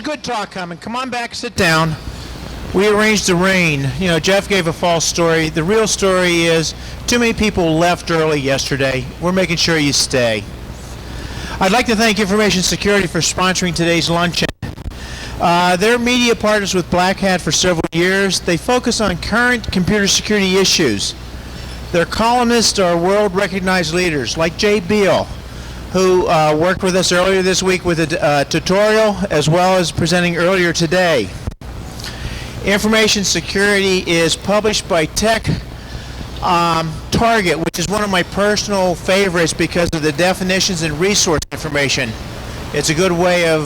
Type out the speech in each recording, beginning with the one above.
good talk coming. Come on back, sit down. We arranged the rain. You know, Jeff gave a false story. The real story is too many people left early yesterday. We're making sure you stay. I'd like to thank Information Security for sponsoring today's luncheon. They're media partners with Black Hat for several years. They focus on current computer security issues. Their columnists are world-recognized leaders like Jay Beal, who worked with us earlier this week with a tutorial, as well as presenting earlier today. Information Security is published by Tech Target, which is one of my personal favorites because of the definitions and resource information. It's a good way of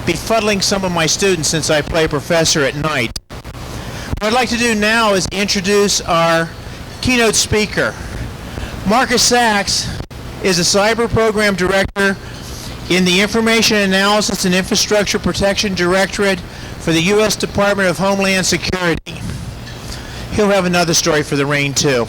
befuddling some of my students since I play professor at night. What I'd like to do now is introduce our keynote speaker. Marcus Sachs is a cyber program director in the Information Analysis and Infrastructure Protection Directorate for the U.S. Department of Homeland Security. He'll have another story for the rain too.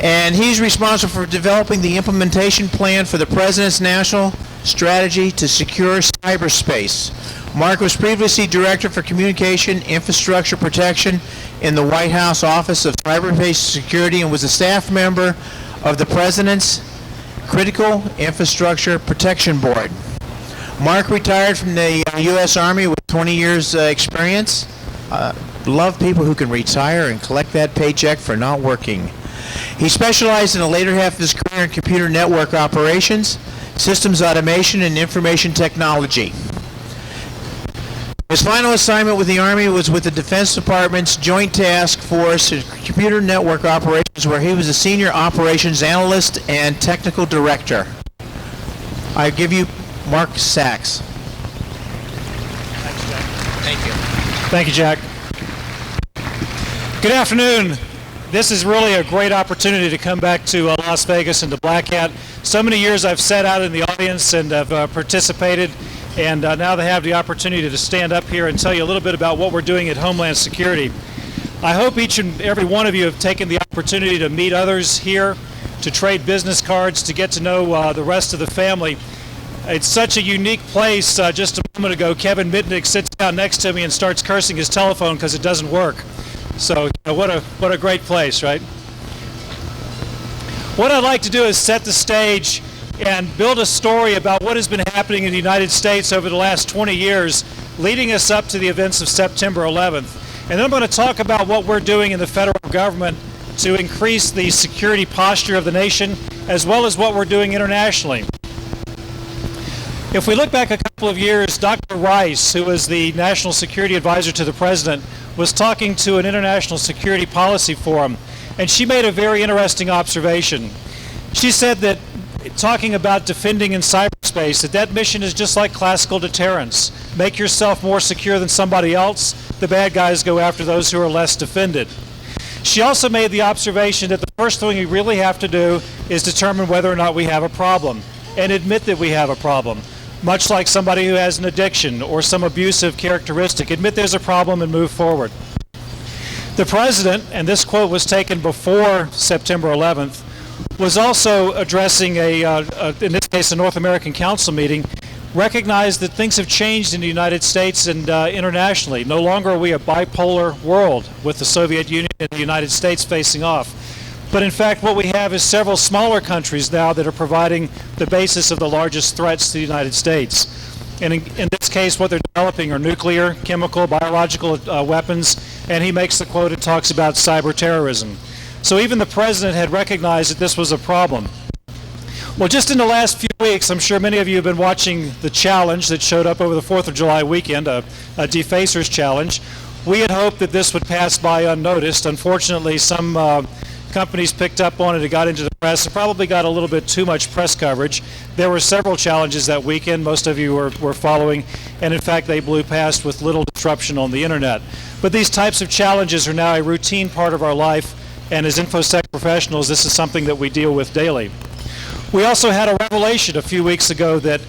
And he's responsible for developing the implementation plan for the President's National Strategy to Secure Cyberspace. Mark was previously Director for Communication Infrastructure Protection in the White House Office of Cyberspace Security and was a staff member of the President's Critical Infrastructure Protection Board. Mark retired from the U.S. Army with 20 years experience. Love people who can retire and collect that paycheck for not working. He specialized in the later half of his career in computer network operations, systems automation, and information technology. His final assignment with the Army was with the Defense Department's Joint Task Force in Computer Network Operations, where he was a Senior Operations Analyst and Technical Director. I give you Mark Sachs. Thanks, Jack. Thank you. Thank you, Jack. Good afternoon. This is really a great opportunity to come back to Las Vegas and to Black Hat. So many years I've sat out in the audience and have participated, and now they have the opportunity to stand up here and tell you a little bit about what we're doing at Homeland Security. I hope each and every one of you have taken the opportunity to meet others here, to trade business cards, to get to know the rest of the family. It's such a unique place. Just a moment ago, Kevin Mitnick sits down next to me and starts cursing his telephone because it doesn't work. So what a great place, right? What I'd like to do is set the stage and build a story about what has been happening in the United States over the last 20 years, leading us up to the events of September 11th. And then I'm going to talk about what we're doing in the federal government to increase the security posture of the nation, as well as what we're doing internationally. If we look back a couple of years, Dr. Rice, who was the National Security Advisor to the President, was talking to an international security policy forum, and she made a very interesting observation. She said that, talking about defending in cyberspace, that mission is just like classical deterrence. Make yourself more secure than somebody else, the bad guys go after those who are less defended. She also made the observation that the first thing we really have to do is determine whether or not we have a problem, and admit that we have a problem. Much like somebody who has an addiction or some abusive characteristic, admit there's a problem and move forward. The President, and this quote was taken before September 11th, was also addressing in this case, a North American Council meeting, recognized that things have changed in the United States and internationally. No longer are we a bipolar world with the Soviet Union and the United States facing off. But in fact, what we have is several smaller countries now that are providing the basis of the largest threats to the United States. And in this case, what they're developing are nuclear, chemical, biological weapons, and he makes the quote and talks about cyber terrorism. So even the President had recognized that this was a problem. Well, just in the last few weeks, I'm sure many of you have been watching the challenge that showed up over the 4th of July weekend, a defacers challenge. We had hoped that this would pass by unnoticed. Unfortunately, some companies picked up on it, it got into the press, it probably got a little bit too much press coverage. There were several challenges that weekend, most of you were following, and in fact they blew past with little disruption on the internet. But these types of challenges are now a routine part of our life, and as InfoSec professionals, this is something that we deal with daily. We also had a revelation a few weeks ago that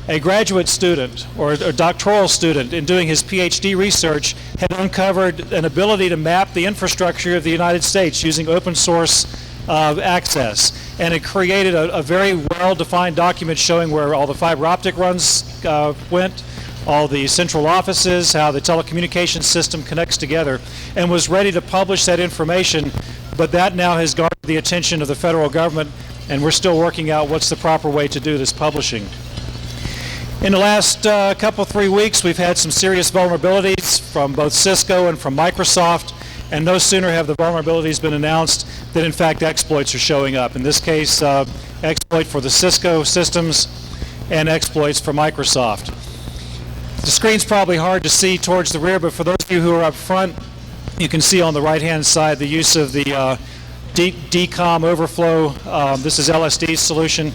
a graduate student or a doctoral student in doing his PhD research had uncovered an ability to map the infrastructure of the United States using open source access. And it created a very well-defined document showing where all the fiber optic runs went, all the central offices, how the telecommunications system connects together, and was ready to publish that information, but that now has garnered the attention of the federal government, and we're still working out what's the proper way to do this publishing. In the last couple, 3 weeks, we've had some serious vulnerabilities from both Cisco and from Microsoft, and no sooner have the vulnerabilities been announced than in fact exploits are showing up. In this case, exploit for the Cisco systems and exploits for Microsoft. The screen's probably hard to see towards the rear, but for those of you who are up front, you can see on the right-hand side the use of the DCOM overflow. This is LSD's solution.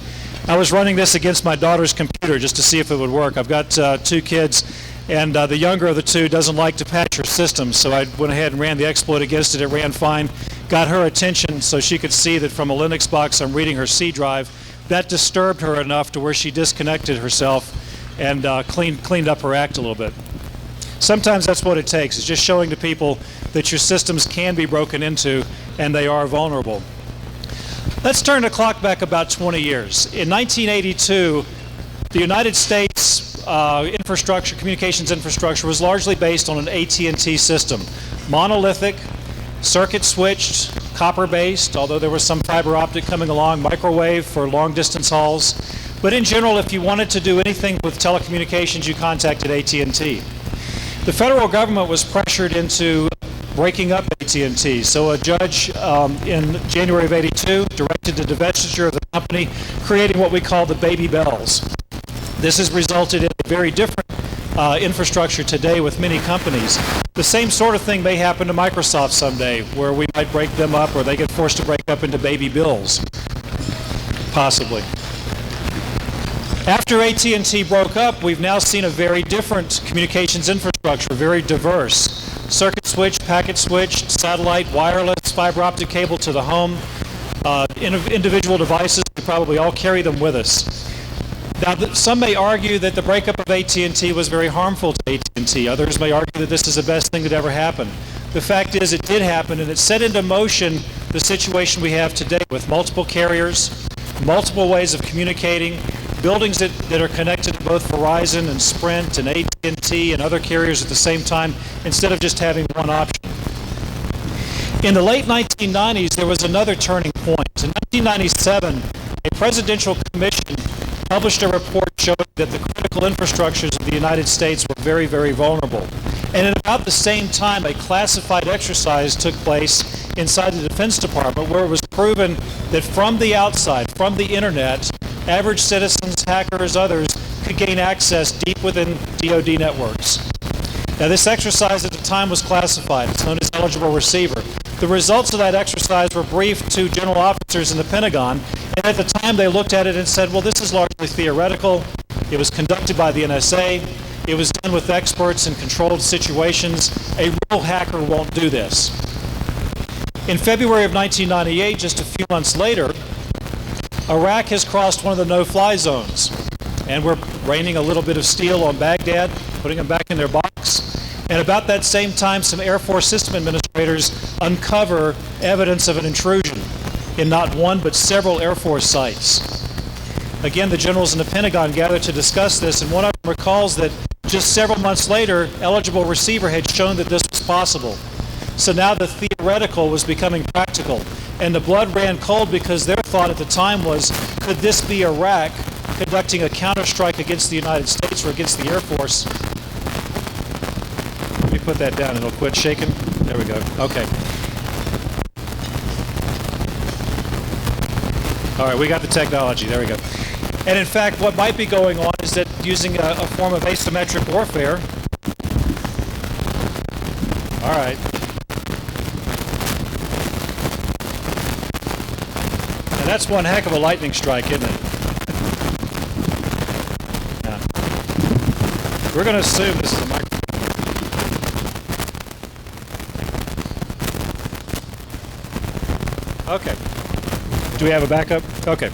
I was running this against my daughter's computer just to see if it would work. I've got 2 kids, and the younger of the 2 doesn't like to patch her system, so I went ahead and ran the exploit against it. It ran fine, got her attention so she could see that from a Linux box I'm reading her C drive. That disturbed her enough to where she disconnected herself and cleaned up her act a little bit. Sometimes that's what it takes. It's just showing to people that your systems can be broken into and they are vulnerable. Let's turn the clock back about 20 years. In 1982, the United States communications infrastructure was largely based on an AT&T system. Monolithic, circuit switched, copper-based, although there was some fiber optic coming along, microwave for long-distance hauls. But in general, if you wanted to do anything with telecommunications, you contacted AT&T. The federal government was pressured into breaking up AT&T, so a judge in January of '82 directed the divestiture of the company, creating what we call the baby bells. This has resulted in a very different infrastructure today with many companies. The same sort of thing may happen to Microsoft someday, where we might break them up or they get forced to break up into baby bills, possibly. After AT&T broke up, we've now seen a very different communications infrastructure, very diverse. Circuit switch, packet switch, satellite, wireless, fiber optic cable to the home, individual devices, we probably all carry them with us. Now, some may argue that the breakup of AT&T was very harmful to AT&T. Others may argue that this is the best thing that ever happened. The fact is it did happen, and it set into motion the situation we have today with multiple carriers, multiple ways of communicating, buildings that are connected to both Verizon and Sprint and AT&T and other carriers at the same time, instead of just having one option. In the late 1990s, there was another turning point. In 1997, a presidential commission published a report showing that the critical infrastructures of the United States were very, very vulnerable. And at about the same time, a classified exercise took place inside the Defense Department where it was proven that from the outside, from the internet, average citizens, hackers, others could gain access deep within DoD networks. Now, this exercise at the time was classified. It's known as eligible receiver. The results of that exercise were briefed to general officers in the Pentagon, and at the time they looked at it and said, well, this is largely theoretical. It was conducted by the NSA. It was done with experts in controlled situations. A real hacker won't do this. In February of 1998, just a few months later, Iraq has crossed one of the no-fly zones, and we're raining a little bit of steel on Baghdad, putting them back in their box. And about that same time, some Air Force system administrators uncover evidence of an intrusion in not one but several Air Force sites. Again, the generals in the Pentagon gathered to discuss this, and one of them recalls that just several months later, eligible receiver had shown that this was possible. So now the theoretical was becoming practical, and the blood ran cold because their thought at the time was, could this be Iraq conducting a counterstrike against the United States or against the Air Force? Let me put that down and it'll quit shaking. There we go. Okay. All right, we got the technology. There we go. And in fact, what might be going on is that using a form of asymmetric warfare. All right. Now that's one heck of a lightning strike, isn't it? Yeah. We're going to assume this is a microphone. Okay. Do we have a backup? Okay.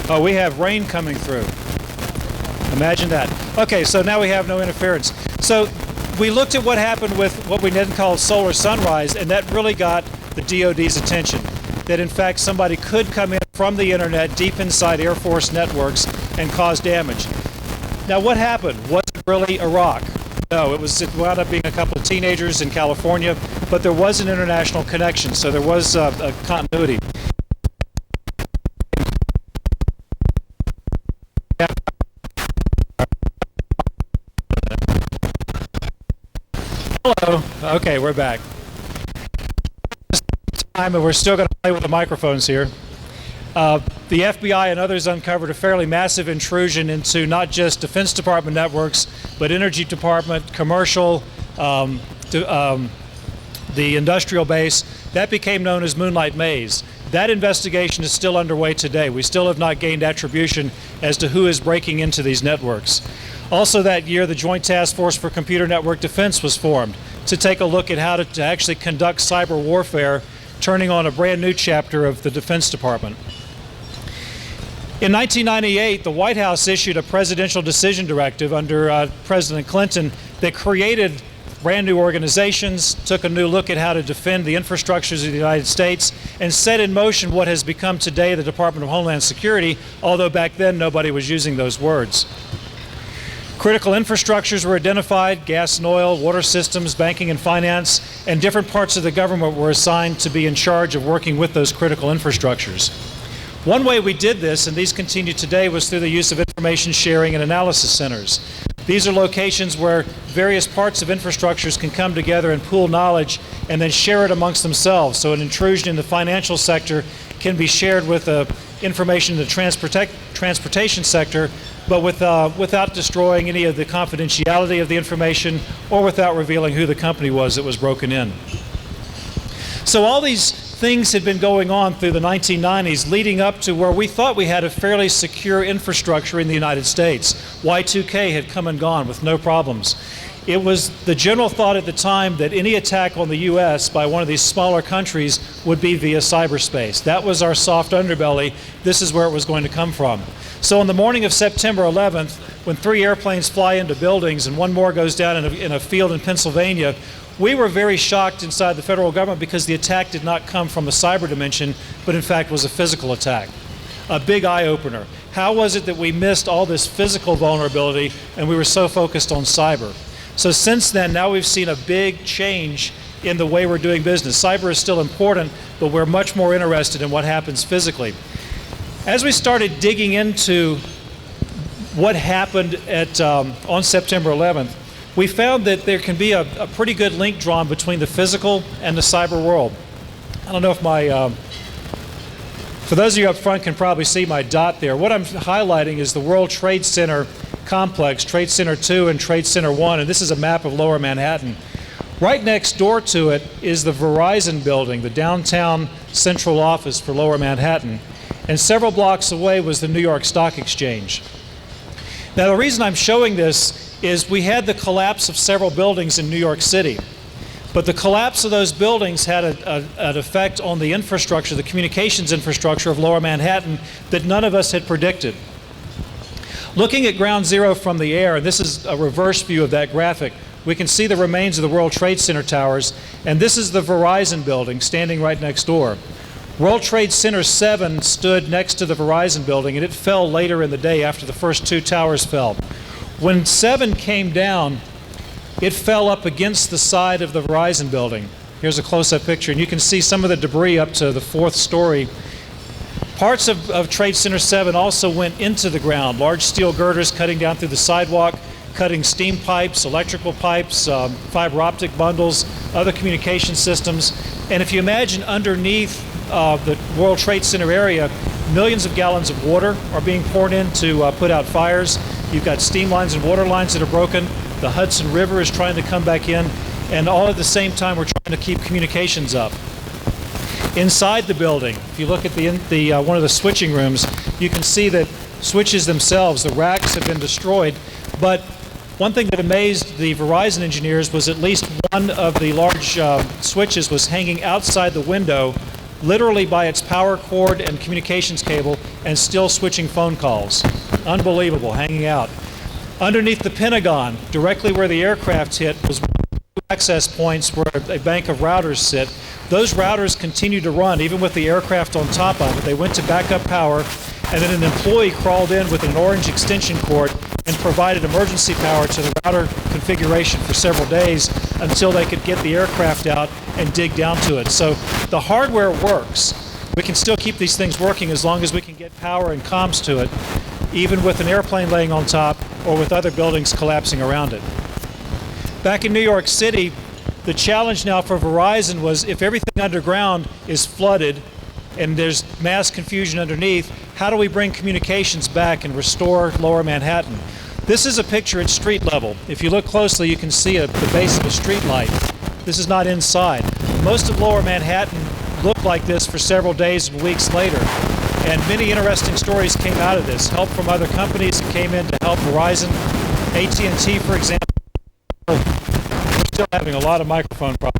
Oh, we have rain coming through. Imagine that. Okay, so now we have no interference. So we looked at what happened with what we then called solar sunrise, and that really got the DoD's attention. That in fact somebody could come in from the internet deep inside Air Force networks and cause damage. Now what happened? Was it really Iraq. No, it wound up being a couple of teenagers in California, but there was an international connection, so there was a continuity. Hello. Okay, we're back. Time, and we're still going to play with the microphones here. The FBI and others uncovered a fairly massive intrusion into not just Defense Department networks, but Energy Department, commercial, the industrial base. That became known as Moonlight Maze. That investigation is still underway today. We still have not gained attribution as to who is breaking into these networks. Also that year, the Joint Task Force for Computer Network Defense was formed to take a look at how to actually conduct cyber warfare, turning on a brand new chapter of the Defense Department. In 1998, the White House issued a presidential decision directive under President Clinton that created brand new organizations, took a new look at how to defend the infrastructures of the United States, and set in motion what has become today the Department of Homeland Security, although back then nobody was using those words. Critical infrastructures were identified: gas and oil, water systems, banking and finance, and different parts of the government were assigned to be in charge of working with those critical infrastructures. One way we did this, and these continue today, was through the use of information sharing and analysis centers. These are locations where various parts of infrastructures can come together and pool knowledge and then share it amongst themselves. So an intrusion in the financial sector can be shared with information in the transportation sector, but without destroying any of the confidentiality of the information or without revealing who the company was that was broken in. So all these things had been going on through the 1990s, leading up to where we thought we had a fairly secure infrastructure in the United States. Y2K had come and gone with no problems. It was the general thought at the time that any attack on the U.S. by one of these smaller countries would be via cyberspace. That was our soft underbelly. This is where it was going to come from. So on the morning of September 11th, when 3 airplanes fly into buildings and one more goes down in a field in Pennsylvania, we were very shocked inside the federal government because the attack did not come from a cyber dimension, but in fact was a physical attack. A big eye-opener. How was it that we missed all this physical vulnerability and we were so focused on cyber? So since then, now we've seen a big change in the way we're doing business. Cyber is still important, but we're much more interested in what happens physically. As we started digging into what happened on September 11th, we found that there can be a pretty good link drawn between the physical and the cyber world. I don't know if for those of you up front can probably see my dot there. What I'm highlighting is the World Trade Center complex, Trade Center 2 and Trade Center 1, and this is a map of Lower Manhattan. Right next door to it is the Verizon building, the downtown central office for Lower Manhattan, and several blocks away was the New York Stock Exchange. Now the reason I'm showing this is we had the collapse of several buildings in New York City. But the collapse of those buildings had an effect on the infrastructure, the communications infrastructure of Lower Manhattan that none of us had predicted. Looking at ground zero from the air, and this is a reverse view of that graphic, we can see the remains of the World Trade Center towers, and this is the Verizon building standing right next door. World Trade Center 7 stood next to the Verizon building, and it fell later in the day after the first 2 towers fell. When 7 came down, it fell up against the side of the Verizon building. Here's a close-up picture, and you can see some of the debris up to the 4th story. Parts of Trade Center 7 also went into the ground, large steel girders cutting down through the sidewalk, cutting steam pipes, electrical pipes, fiber optic bundles, other communication systems. And if you imagine underneath the World Trade Center area, millions of gallons of water are being poured in to put out fires. You've got steam lines and water lines that are broken. The Hudson River is trying to come back in. And all at the same time, we're trying to keep communications up. Inside the building, if you look at one of the switching rooms, you can see that switches themselves, the racks have been destroyed. But one thing that amazed the Verizon engineers was at least one of the large switches was hanging outside the window, literally by its power cord and communications cable, and still switching phone calls. Unbelievable, hanging out. Underneath the Pentagon, directly where the aircraft hit, was access points where a bank of routers sit. Those routers continue to run, even with the aircraft on top of it. They went to backup power, and then an employee crawled in with an orange extension cord and provided emergency power to the router configuration for several days until they could get the aircraft out and dig down to it. So the hardware works. We can still keep these things working as long as we can get power and comms to it, even with an airplane laying on top or with other buildings collapsing around it. Back in New York City, the challenge now for Verizon was if everything underground is flooded and there's mass confusion underneath, how do we bring communications back and restore Lower Manhattan? This is a picture at street level. If you look closely, you can see the base of a street light. This is not inside. Most of Lower Manhattan looked like this for several days and weeks later. And many interesting stories came out of this. Help from other companies that came in to help Verizon. AT&T, for example, we're still having a lot of microphone problems.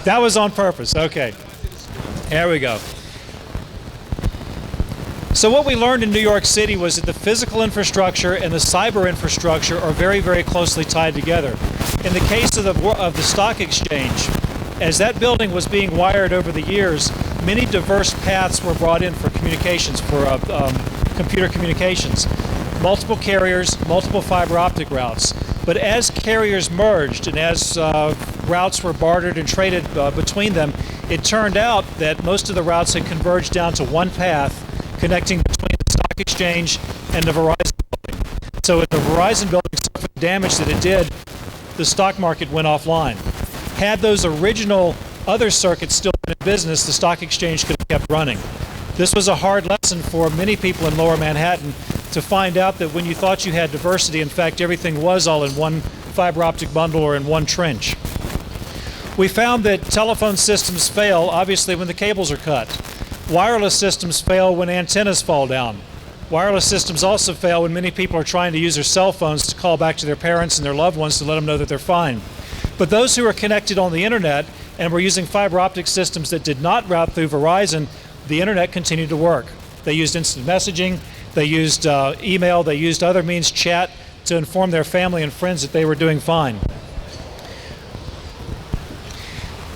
That was on purpose. Okay. There we go. So what we learned in New York City was that the physical infrastructure and the cyber infrastructure are very, very closely tied together. In the case of the stock exchange, as that building was being wired over the years, many diverse paths were brought in for communications, for computer communications. Multiple carriers, multiple fiber optic routes. But as carriers merged and as routes were bartered and traded between them, it turned out that most of the routes had converged down to one path connecting between the stock exchange and the Verizon building. So if the Verizon building suffered the damage that it did, the stock market went offline. Had those original other circuits still been in business, the stock exchange could have kept running. This was a hard lesson for many people in Lower Manhattan to find out that when you thought you had diversity, in fact, everything was all in one fiber optic bundle or in one trench. We found that telephone systems fail, obviously, when the cables are cut. Wireless systems fail when antennas fall down. Wireless systems also fail when many people are trying to use their cell phones to call back to their parents and their loved ones to let them know that they're fine. But those who are connected on the internet and were using fiber optic systems that did not route through Verizon, the internet continued to work. They used instant messaging, they used email, they used other means, chat, to inform their family and friends that they were doing fine.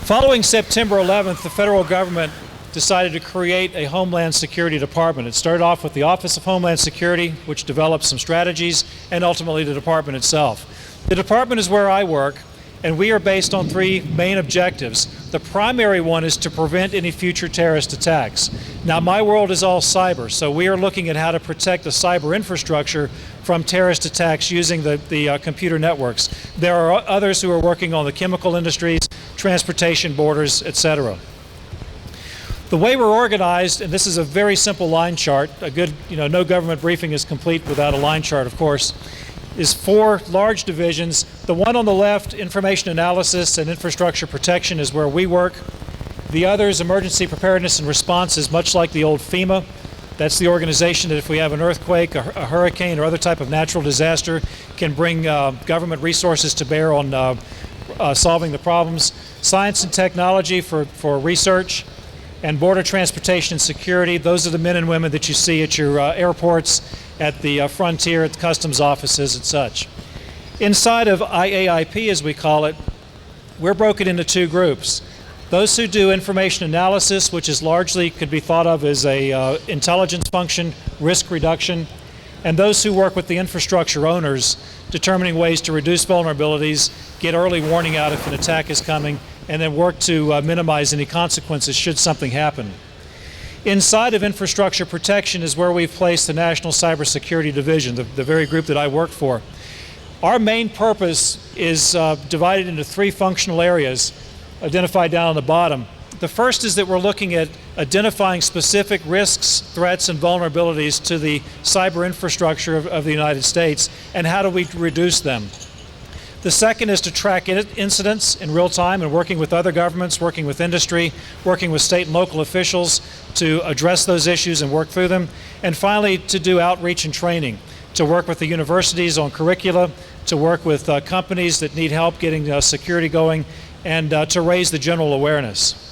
Following September 11th, the federal government decided to create a Homeland Security Department. It started off with the Office of Homeland Security, which developed some strategies, and ultimately the department itself. The department is where I work, and we are based on three main objectives. The primary one is to prevent any future terrorist attacks. Now, my world is all cyber, so we are looking at how to protect the cyber infrastructure from terrorist attacks using the computer networks. There are others who are working on the chemical industries, transportation, borders, etc. The way we're organized, and this is a very simple line chart, a good, no government briefing is complete without a line chart, of course, is 4 large divisions. The one on the left, information analysis and infrastructure protection, is where we work. The others, emergency preparedness and response, is much like the old FEMA. That's the organization that if we have an earthquake, a hurricane, or other type of natural disaster, can bring government resources to bear on solving the problems. Science and technology for research, and border transportation and security. Those are the men and women that you see at your airports, at the frontier, at the customs offices and such. Inside of IAIP, as we call it, we're broken into 2 groups. Those who do information analysis, which is largely could be thought of as a intelligence function, risk reduction, and those who work with the infrastructure owners, determining ways to reduce vulnerabilities, get early warning out if an attack is coming, and then work to minimize any consequences should something happen. Inside of infrastructure protection is where we've placed the National Cybersecurity Division, the very group that I work for. Our main purpose is divided into 3 functional areas identified down on the bottom. The first is that we're looking at identifying specific risks, threats, and vulnerabilities to the cyber infrastructure of the United States, and how do we reduce them. The second is to track incidents in real time and working with other governments, working with industry, working with state and local officials to address those issues and work through them. And finally, to do outreach and training, to work with the universities on curricula, to work with companies that need help getting security going, and to raise the general awareness.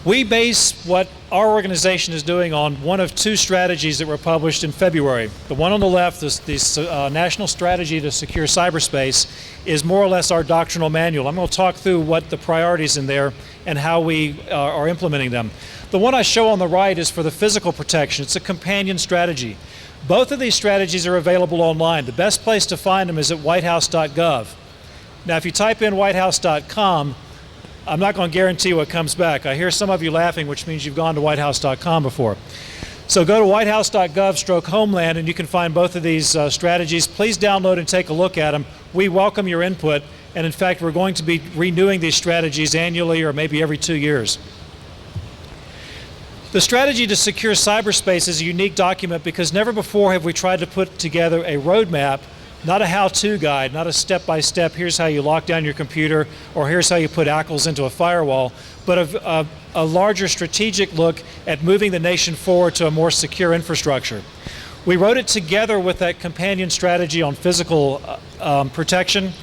We base what our organization is doing on one of 2 strategies that were published in February. The one on the left, this National Strategy to Secure Cyberspace, is more or less our doctrinal manual. I'm going to talk through what the priorities in there and how we are implementing them. The one I show on the right is for the physical protection. It's a companion strategy. Both of these strategies are available online. The best place to find them is at whitehouse.gov. Now, if you type in whitehouse.com, I'm not going to guarantee what comes back. I hear some of you laughing, which means you've gone to whitehouse.com before. So go to whitehouse.gov/homeland and you can find both of these strategies. Please download and take a look at them. We welcome your input, and in fact, we're going to be renewing these strategies annually or maybe every 2 years. The strategy to secure cyberspace is a unique document because never before have we tried to put together a roadmap, not a how-to guide, not a step-by-step, here's how you lock down your computer, or here's how you put ACLs into a firewall, but a larger strategic look at moving the nation forward to a more secure infrastructure. We wrote it together with that companion strategy on physical protection,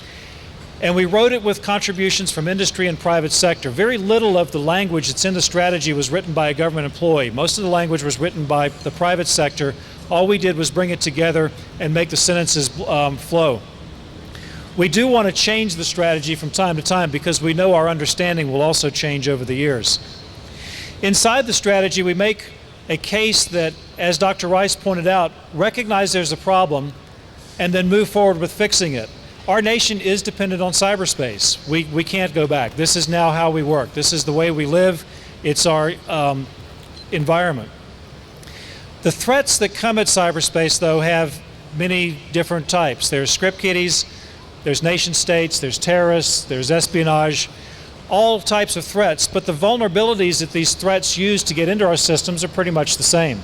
and we wrote it with contributions from industry and private sector. Very little of the language that's in the strategy was written by a government employee. Most of the language was written by the private sector. All we did was bring it together and make the sentences flow. We do want to change the strategy from time to time because we know our understanding will also change over the years. Inside the strategy, we make a case that, as Dr. Rice pointed out, recognize there's a problem and then move forward with fixing it. Our nation is dependent on cyberspace. We can't go back. This is now how we work. This is the way we live. It's our environment. The threats that come at cyberspace, though, have many different types. There's script kiddies, there's nation states, there's terrorists, there's espionage, all types of threats, but the vulnerabilities that these threats use to get into our systems are pretty much the same.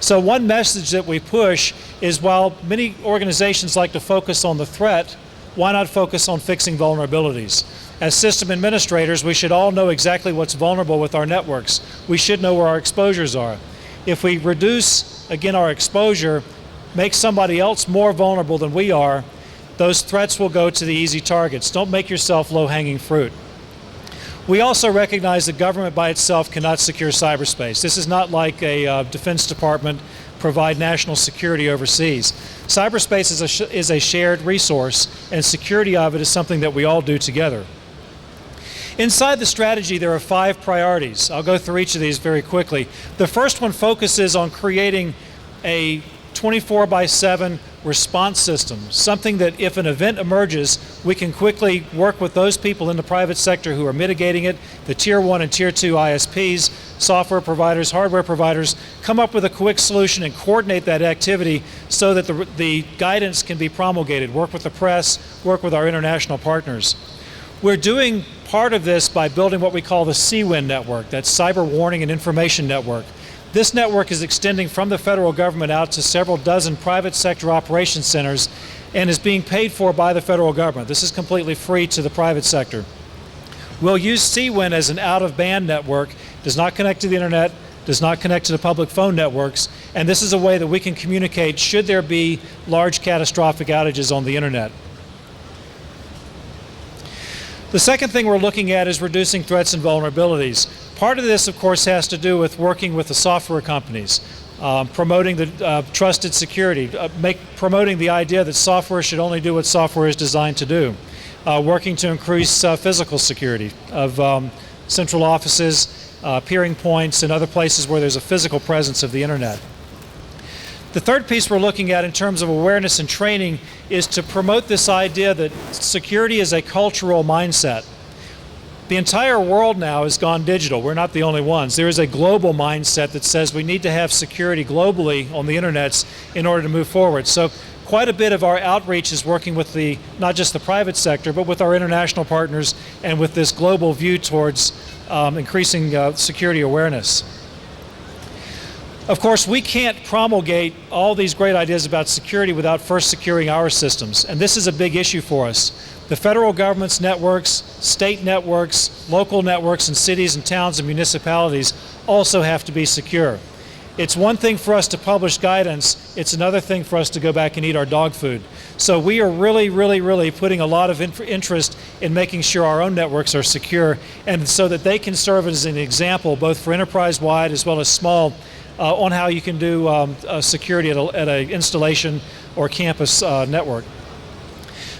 So one message that we push is, while many organizations like to focus on the threat, why not focus on fixing vulnerabilities? As system administrators, we should all know exactly what's vulnerable with our networks. We should know where our exposures are. If we reduce, again, our exposure, make somebody else more vulnerable than we are, those threats will go to the easy targets. Don't make yourself low-hanging fruit. We also recognize that government by itself cannot secure cyberspace. This is not like a Defense Department provide national security overseas. Cyberspace is a shared resource, and security of it is something that we all do together. Inside the strategy, there are 5 priorities. I'll go through each of these very quickly. The first one focuses on creating a 24/7 response system, something that if an event emerges, we can quickly work with those people in the private sector who are mitigating it, the Tier 1 and Tier 2 ISPs, software providers, hardware providers, come up with a quick solution and coordinate that activity so that the guidance can be promulgated, work with the press, work with our international partners. We're doing part of this by building what we call the CWIN network, that's Cyber Warning and Information Network. This network is extending from the federal government out to several dozen private sector operations centers and is being paid for by the federal government. This is completely free to the private sector. We'll use CWIN as an out-of-band network, does not connect to the internet, does not connect to the public phone networks, and this is a way that we can communicate should there be large catastrophic outages on the internet. The second thing we're looking at is reducing threats and vulnerabilities. Part of this, of course, has to do with working with the software companies, promoting the trusted security, promoting the idea that software should only do what software is designed to do, working to increase physical security of central offices, peering points, and other places where there's a physical presence of the internet. The third piece we're looking at in terms of awareness and training is to promote this idea that security is a cultural mindset. The entire world now has gone digital. We're not the only ones. There is a global mindset that says we need to have security globally on the internets in order to move forward. So quite a bit of our outreach is working with not just the private sector, but with our international partners and with this global view towards increasing security awareness. Of course, we can't promulgate all these great ideas about security without first securing our systems, and this is a big issue for us. The federal government's networks, state networks, local networks in cities and towns and municipalities also have to be secure. It's one thing for us to publish guidance, it's another thing for us to go back and eat our dog food. So we are really putting a lot of interest in making sure our own networks are secure, and so that they can serve as an example both for enterprise-wide as well as small on how you can do security at an installation or campus network.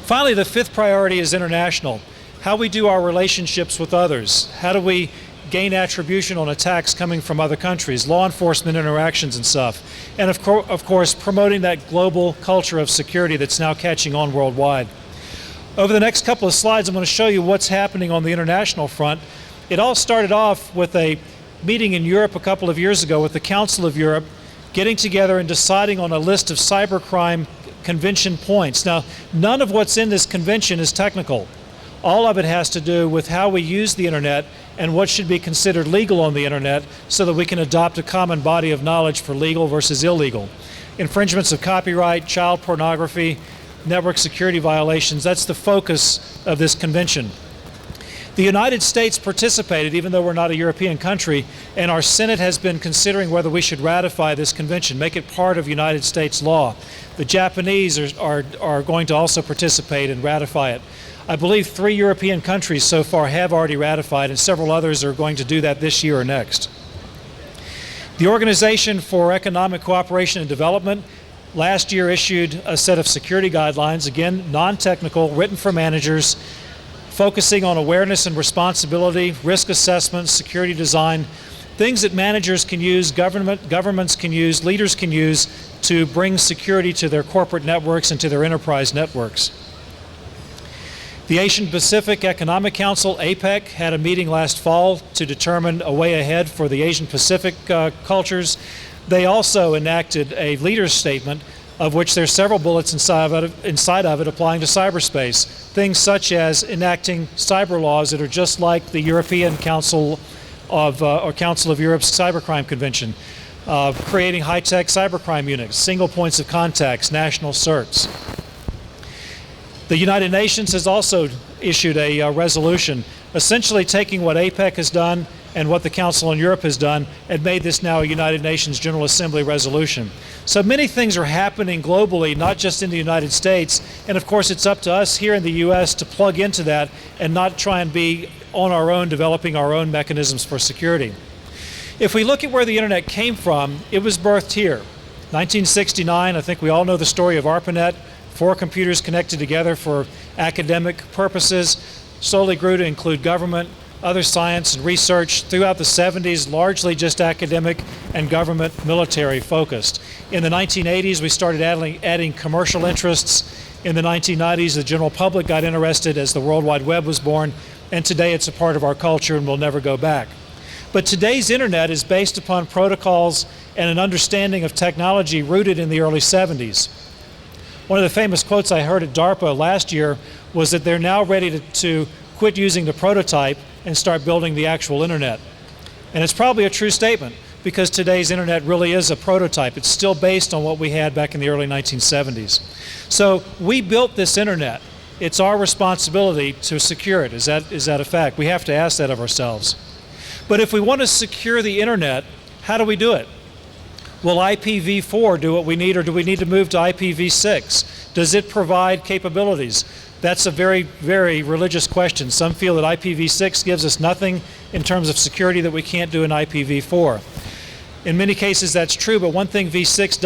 Finally, the fifth priority is international. How we do our relationships with others. How do we gain attribution on attacks coming from other countries, law enforcement interactions and stuff, and of course promoting that global culture of security that's now catching on worldwide. Over the next couple of slides, I'm going to show you what's happening on the international front. It all started off with a meeting in Europe a couple of years ago with the Council of Europe, getting together and deciding on a list of cybercrime convention points. Now, none of what's in this convention is technical. All of it has to do with how we use the internet and what should be considered legal on the internet so that we can adopt a common body of knowledge for legal versus illegal. Infringements of copyright, child pornography, network security violations, that's the focus of this convention. The United States participated, even though we're not a European country, and our Senate has been considering whether we should ratify this convention, make it part of United States law. The Japanese are going to also participate and ratify it. I believe 3 European countries so far have already ratified, and several others are going to do that this year or next. The Organization for Economic Cooperation and Development last year issued a set of security guidelines, again, non-technical, written for managers, focusing on awareness and responsibility, risk assessment, security design, things that managers can use, governments can use, leaders can use to bring security to their corporate networks and to their enterprise networks. The Asian Pacific Economic Council, APEC, had a meeting last fall to determine a way ahead for the Asian Pacific cultures. They also enacted a leader's statement, of which there's several bullets inside of it applying to cyberspace. Things such as enacting cyber laws that are just like the European Council of Europe's Cybercrime Convention, creating high-tech cybercrime units, single points of contacts, national certs. The United Nations has also issued a resolution essentially taking what APEC has done and what the Council on Europe has done and made this now a United Nations General Assembly resolution. So many things are happening globally, not just in the United States, and of course it's up to us here in the US to plug into that and not try and be on our own developing our own mechanisms for security. If we look at where the internet came from, it was birthed here. 1969, I think we all know the story of ARPANET, 4 computers connected together for academic purposes, slowly grew to include government, other science and research. Throughout the 70s, largely just academic and government military focused. In the 1980s, we started adding commercial interests. In the 1990s, the general public got interested as the World Wide Web was born, and today it's a part of our culture and will never go back. But today's internet is based upon protocols and an understanding of technology rooted in the early 70s. One of the famous quotes I heard at DARPA last year was that they're now ready to quit using the prototype and start building the actual internet. And it's probably a true statement because today's internet really is a prototype. It's still based on what we had back in the early 1970s. So we built this internet. It's our responsibility to secure it. Is that a fact? We have to ask that of ourselves. But if we want to secure the internet, how do we do it? Will IPv4 do what we need, or do we need to move to IPv6? Does it provide capabilities? That's a very, very religious question. Some feel that IPv6 gives us nothing in terms of security that we can't do in IPv4. In many cases that's true, but one thing v6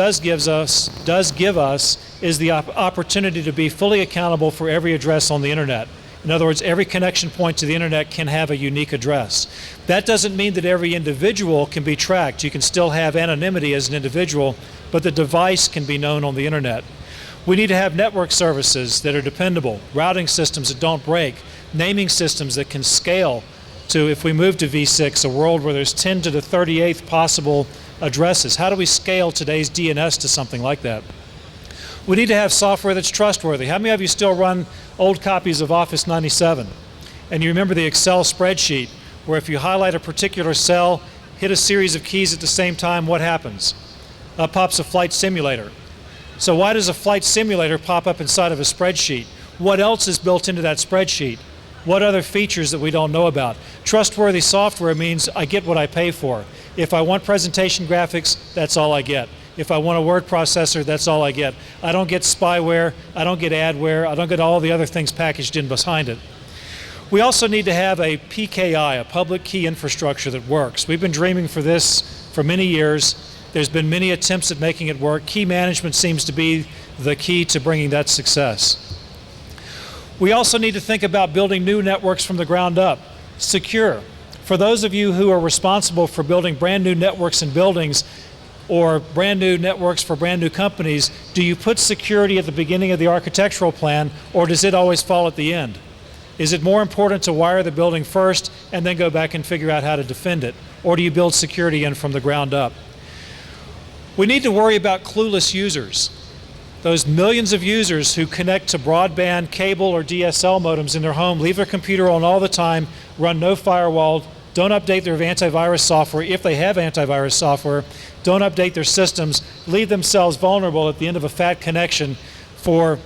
does give us is the opportunity to be fully accountable for every address on the internet. In other words, every connection point to the internet can have a unique address. That doesn't mean that every individual can be tracked. You can still have anonymity as an individual, but the device can be known on the internet. We need to have network services that are dependable, routing systems that don't break, naming systems that can scale to, if we move to v6, a world where there's 10 to the 38th possible addresses. How do we scale today's DNS to something like that? We need to have software that's trustworthy. How many of you still run old copies of Office 97? And you remember the Excel spreadsheet, where if you highlight a particular cell, hit a series of keys at the same time, what happens? Up pops a flight simulator. So why does a flight simulator pop up inside of a spreadsheet? What else is built into that spreadsheet? What other features that we don't know about? Trustworthy software means I get what I pay for. If I want presentation graphics, that's all I get. If I want a word processor, that's all I get. I don't get spyware, I don't get adware, I don't get all the other things packaged in behind it. We also need to have a PKI, a public key infrastructure that works. We've been dreaming for this for many years. There's been many attempts at making it work. Key management seems to be the key to bringing that success. We also need to think about building new networks from the ground up, secure. For those of you who are responsible for building brand new networks and buildings, or brand new networks for brand new companies, do you put security at the beginning of the architectural plan, or does it always fall at the end? Is it more important to wire the building first and then go back and figure out how to defend it? Or do you build security in from the ground up? We need to worry about clueless users. Those millions of users who connect to broadband, cable, or DSL modems in their home, leave their computer on all the time, run no firewall, don't update their antivirus software if they have antivirus software, don't update their systems, leave themselves vulnerable at the end of a fat connection for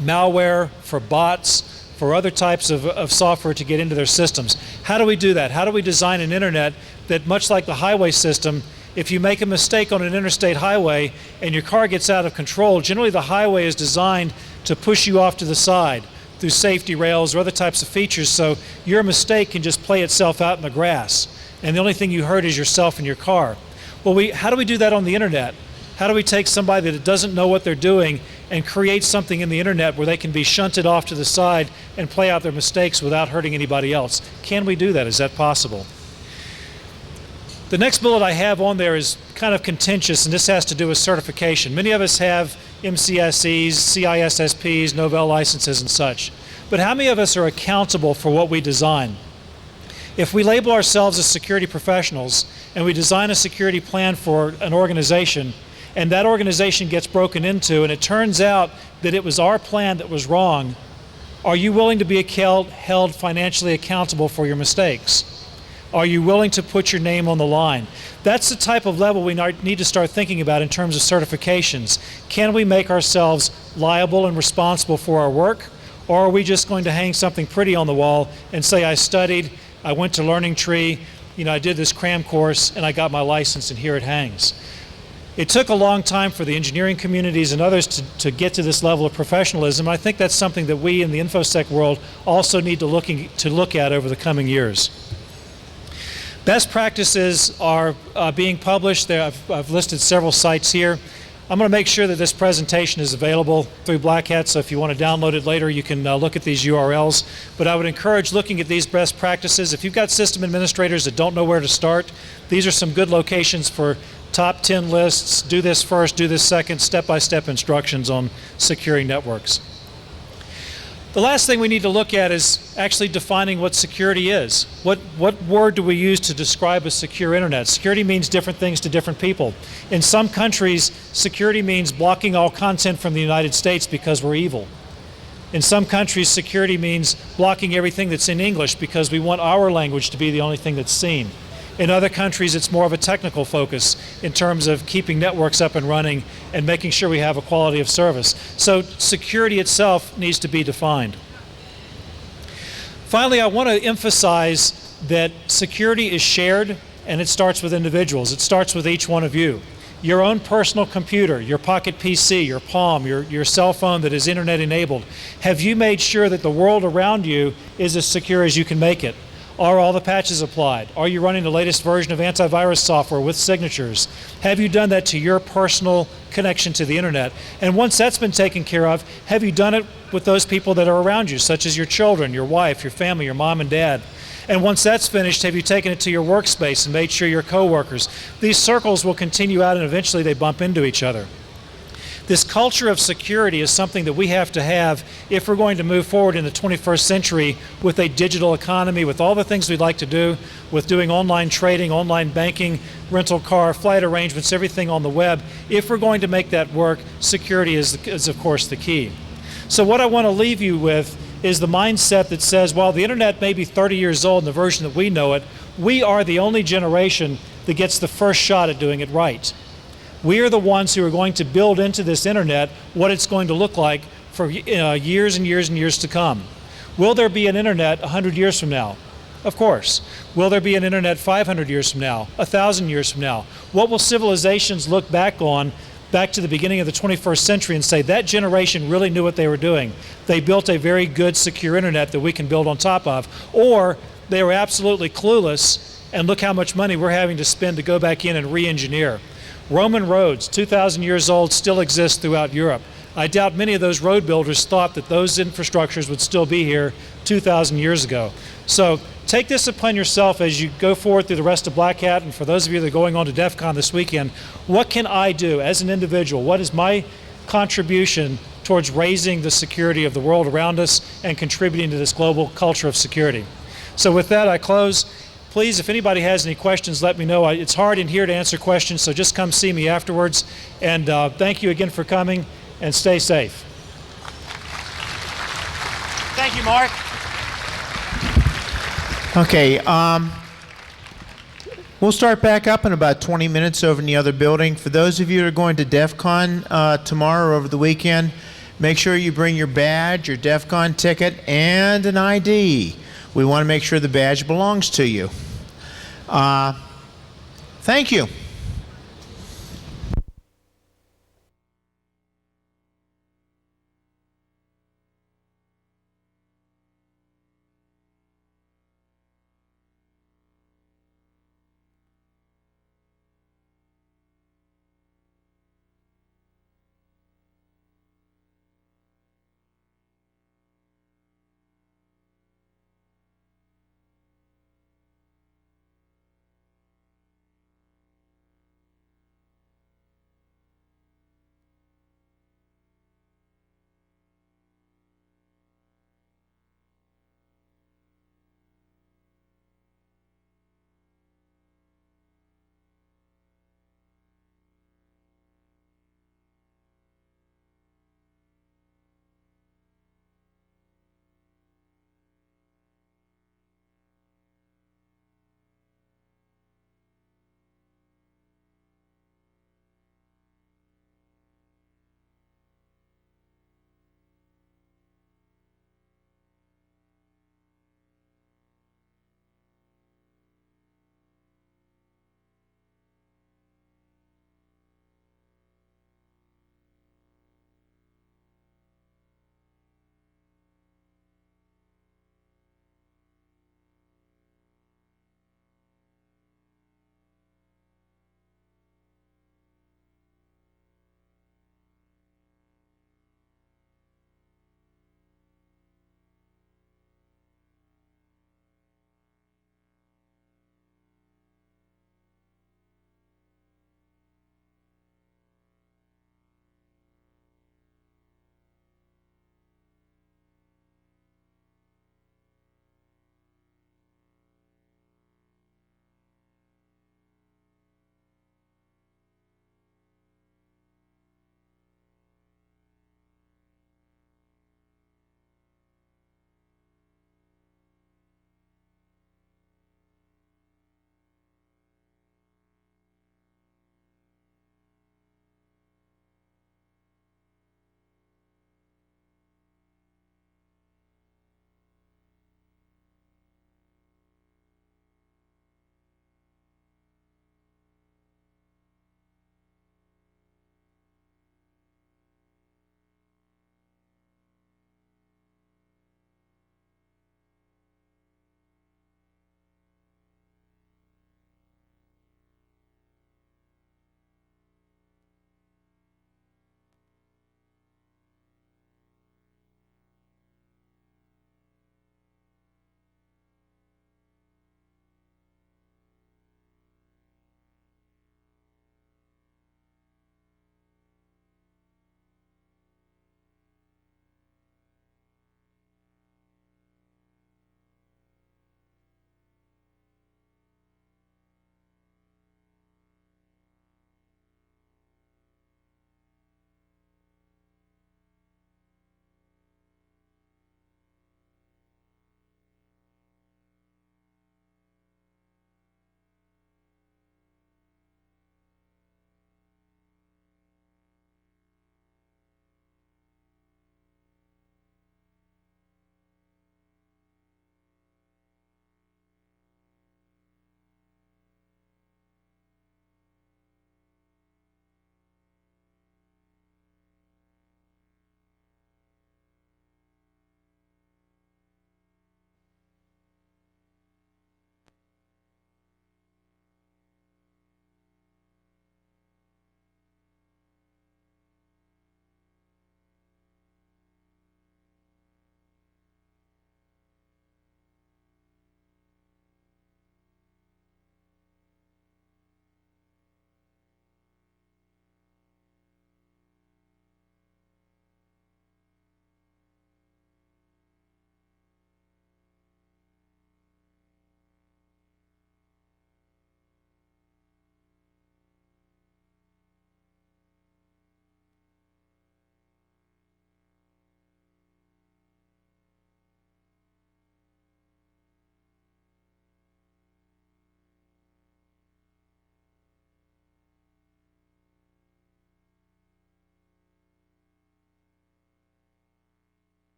malware, for bots, for other types of software to get into their systems. How do we do that? How do we design an internet that, much like the highway system, if you make a mistake on an interstate highway and your car gets out of control, generally the highway is designed to push you off to the side through safety rails or other types of features, so your mistake can just play itself out in the grass, and the only thing you hurt is yourself and your car. Well, how do we do that on the internet? How do we take somebody that doesn't know what they're doing and create something in the internet where they can be shunted off to the side and play out their mistakes without hurting anybody else? Can we do that? Is that possible? The next bullet I have on there is kind of contentious, and this has to do with certification. Many of us have MCSEs, CISSPs, Novell licenses, and such. But how many of us are accountable for what we design? If we label ourselves as security professionals and we design a security plan for an organization, and that organization gets broken into, and it turns out that it was our plan that was wrong, are you willing to be held financially accountable for your mistakes? Are you willing to put your name on the line? That's the type of level we need to start thinking about in terms of certifications. Can we make ourselves liable and responsible for our work? Or are we just going to hang something pretty on the wall and say, I studied, I went to Learning Tree, I did this cram course, and I got my license, and here it hangs. It took a long time for the engineering communities and others to get to this level of professionalism. I think that's something that we in the InfoSec world also need to look at over the coming years. Best practices are being published. I've listed several sites here. I'm going to make sure that this presentation is available through Black Hat, so if you want to download it later, you can look at these URLs. But I would encourage looking at these best practices. If you've got system administrators that don't know where to start, these are some good locations for top 10 lists, do this first, do this second, step-by-step instructions on securing networks. The last thing we need to look at is actually defining what security is. What word do we use to describe a secure internet? Security means different things to different people. In some countries, security means blocking all content from the United States because we're evil. In some countries, security means blocking everything that's in English because we want our language to be the only thing that's seen. In other countries, it's more of a technical focus in terms of keeping networks up and running and making sure we have a quality of service. So security itself needs to be defined. Finally, I want to emphasize that security is shared, and it starts with individuals. It starts with each one of you. Your own personal computer, your pocket PC, your Palm, your cell phone that is internet enabled. Have you made sure that the world around you is as secure as you can make it? Are all the patches applied? Are you running the latest version of antivirus software with signatures? Have you done that to your personal connection to the internet? And once that's been taken care of, have you done it with those people that are around you, such as your children, your wife, your family, your mom and dad? And once that's finished, have you taken it to your workspace and made sure your coworkers? These circles will continue out, and eventually they bump into each other. This culture of security is something that we have to have if we're going to move forward in the 21st century with a digital economy, with all the things we'd like to do, with doing online trading, online banking, rental car, flight arrangements, everything on the web. If we're going to make that work, security is of course the key. So what I want to leave you with is the mindset that says, while the internet may be 30 years old in the version that we know it, we are the only generation that gets the first shot at doing it right. We are the ones who are going to build into this internet what it's going to look like for years and years and years to come. Will there be an internet 100 years from now? Of course. Will there be an internet 500 years from now? 1,000 years from now? What will civilizations look back on, back to the beginning of the 21st century, and say that generation really knew what they were doing? They built a very good, secure internet that we can build on top of. Or they were absolutely clueless, and look how much money we're having to spend to go back in and re-engineer. Roman roads, 2,000 years old, still exist throughout Europe. I doubt many of those road builders thought that those infrastructures would still be here 2,000 years ago. So take this upon yourself as you go forward through the rest of Black Hat, and for those of you that are going on to DEF CON this weekend, what can I do as an individual? What is my contribution towards raising the security of the world around us and contributing to this global culture of security? So with that, I close. Please, if anybody has any questions, let me know. It's hard in here to answer questions, so just come see me afterwards. And thank you again for coming, and stay safe. Thank you, Mark. Okay, we'll start back up in about 20 minutes over in the other building. For those of you that are going to DEF CON tomorrow or over the weekend, make sure you bring your badge, your DEF CON ticket, and an ID. We want to make sure the badge belongs to you. Thank you.